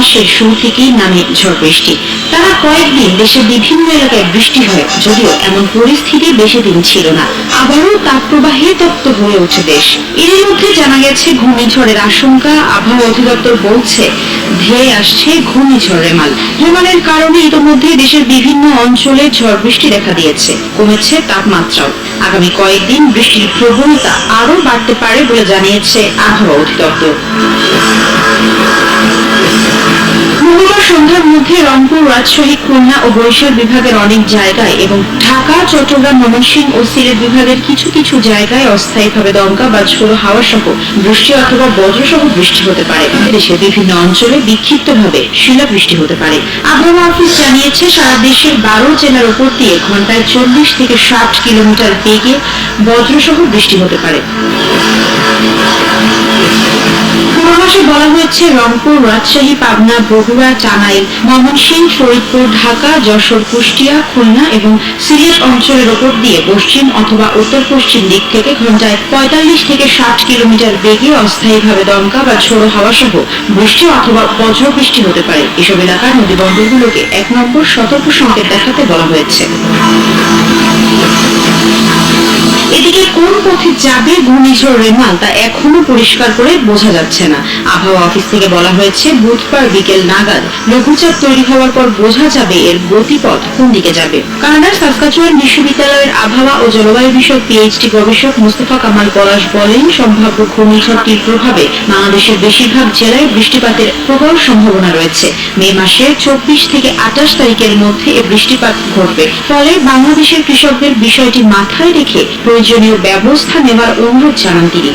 মাসের শুরু থেকেই নামে ঝড় বৃষ্টি। টানা কয়েকদিন দেশের বিভিন্ন এলাকায় বৃষ্টি হয়, যদিও এমন পরিস্থিতি বেশি দিন ছিল না। আবারও তাপপ্রবাহে তপ্ত হয়ে ওঠে দেশ। এর মধ্যে জানা গেছে ঘূর্ণিঝড়ের আশঙ্কা। আবহাওয়া অধিদপ্তর বলছে ধেয়ে আসছে ঘূর্ণিঝড় রেমাল। রেমালের কারণে ইতোমধ্যে দেশের বিভিন্ন অঞ্চলে ঝড় বৃষ্টি দেখা দিয়েছে, কমেছে তাপমাত্রাও। আগামী কয়েকদিন বৃষ্টির প্রবণতা আরো বাড়তে পারে বলে জানিয়েছে আবহাওয়া অধিদপ্তর। মঙ্গলবার সন্ধ্যার মধ্যে রংপুর, রাজশাহী, খুলনা ও বরিশাল বিভাগের অনেক জায়গায় এবং ঢাকা, চট্টগ্রাম, ময়মনসিংহ ও সিলেট বিভাগের কিছু কিছু জায়গায় অস্থায়ীভাবে দমকা বা ঝোড়ো হাওয়া সহ বৃষ্টি অথবা বজ্রসহ বৃষ্টি হতে পারে। দেশের বিভিন্ন অঞ্চলে বিক্ষিপ্তভাবে শিলাবৃষ্টি হতে পারে। আবহাওয়া অফিস জানিয়েছে, সারা দেশের 12 জেলার উপর দিয়ে ঘন্টায় 40 থেকে 60 কিলোমিটার বেগে বজ্রসহ বৃষ্টি হতে পারে। পূর্বাভাসে বলা হয়েছে, রংপুর, রাজশাহী, পাবনা, বগুড়া, টাঙ্গাইল, ময়মনসিংহ, ফরিদপুর, ঢাকা, যশোর, কুষ্টিয়া, খুলনা এবং সিলেট অঞ্চলের উপর দিয়ে পশ্চিম অথবা উত্তর পশ্চিম দিক থেকে ঘন্টায় 45 থেকে 60 কিলোমিটার বেগে অস্থায়ীভাবে দমকা বা ঝোড়ো হাওয়া সহ বৃষ্টি অথবা বজ্র বৃষ্টি হতে পারে। এসব এলাকার নদী বন্দরগুলোকে 1 নম্বর সতর্ক সংকেত দেখাতে বলা হয়েছে। এদিকে কোন পথে যাবে ঘূর্ণিঝড় রেমাল তা এখনো পরিষ্কার করে বোঝা যাচ্ছে না। আবহাওয়া অফিস থেকে বলা হয়েছে, বুধবার বিকেল নাগাদ লঘুচাপ তৈরি হওয়ার পর বোঝা যাবে এর গতিপথ কোন দিকে যাবে। কানাডার সাসকাচুয়ান বিশ্ববিদ্যালয়ের আবহাওয়া ও জলবায়ু বিষয়ক পিএইচডি গবেষক মোস্তফা কামাল পলাশ বলেন, সম্ভাব্য ঘূর্ণিঝড়টির প্রভাবে বাংলাদেশের বেশিরভাগ জেলায় বৃষ্টিপাতের প্রবল সম্ভাবনা রয়েছে। মে মাসের 24 থেকে 28 তারিখের মধ্যে এই বৃষ্টিপাত ঘটবে। ফলে বাংলাদেশের কৃষকদের বিষয়টি মাথায় রেখে প্রয়োজনীয় ব্যবস্থা নেওয়ার অনুরোধ জানান তিনি।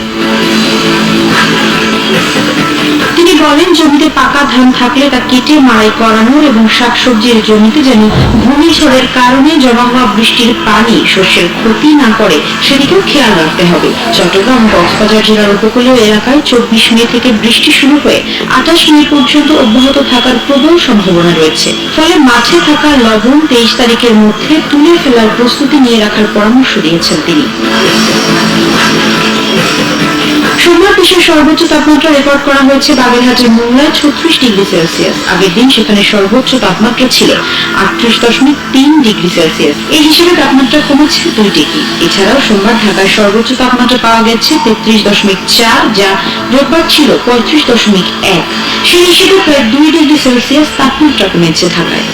তিনি বলেন, জমিতে পাকা ধান থাকলে তা কেটে মাড়াই করানোর এবং শাকসবজির জমিতে যেন ঘূর্ণিঝড়ের কারণে জমা হওয়া বৃষ্টির পানি শস্যের ক্ষতি না করে সেদিকেও খেয়াল রাখতে হবে। চট্টগ্রাম ও কক্সবাজার জেলার উপকূলীয় এলাকায় 24 মে থেকে বৃষ্টি শুরু হয়ে 28 মে পর্যন্ত অব্যাহত থাকার প্রবল সম্ভাবনা রয়েছে। ফলে মাঠে থাকা লবণ 23 তারিখের মধ্যে তুলে ফেলার প্রস্তুতি নিয়ে রাখার পরামর্শ দিয়েছেন তিনি। সোমবার দেশের সর্বোচ্চ তাপমাত্রা রেকর্ড করা হয়েছে বাগেরহাটের মোংলায় 36 ডিগ্রি সেলসিয়াস। আগের দিন সেখানে সর্বোচ্চ তাপমাত্রা ছিল 38.3 ডিগ্রি সেলসিয়াস। এই হিসেবে তাপমাত্রা কমেছে 2 ডিগ্রি। এছাড়াও সোমবার ঢাকায় সর্বোচ্চ তাপমাত্রা পাওয়া গেছে 33.4, যা রোববার ছিল 35.1। সেই হিসেবে প্রায় 2 ডিগ্রি সেলসিয়াস তাপমাত্রা কমেছে ঢাকায়।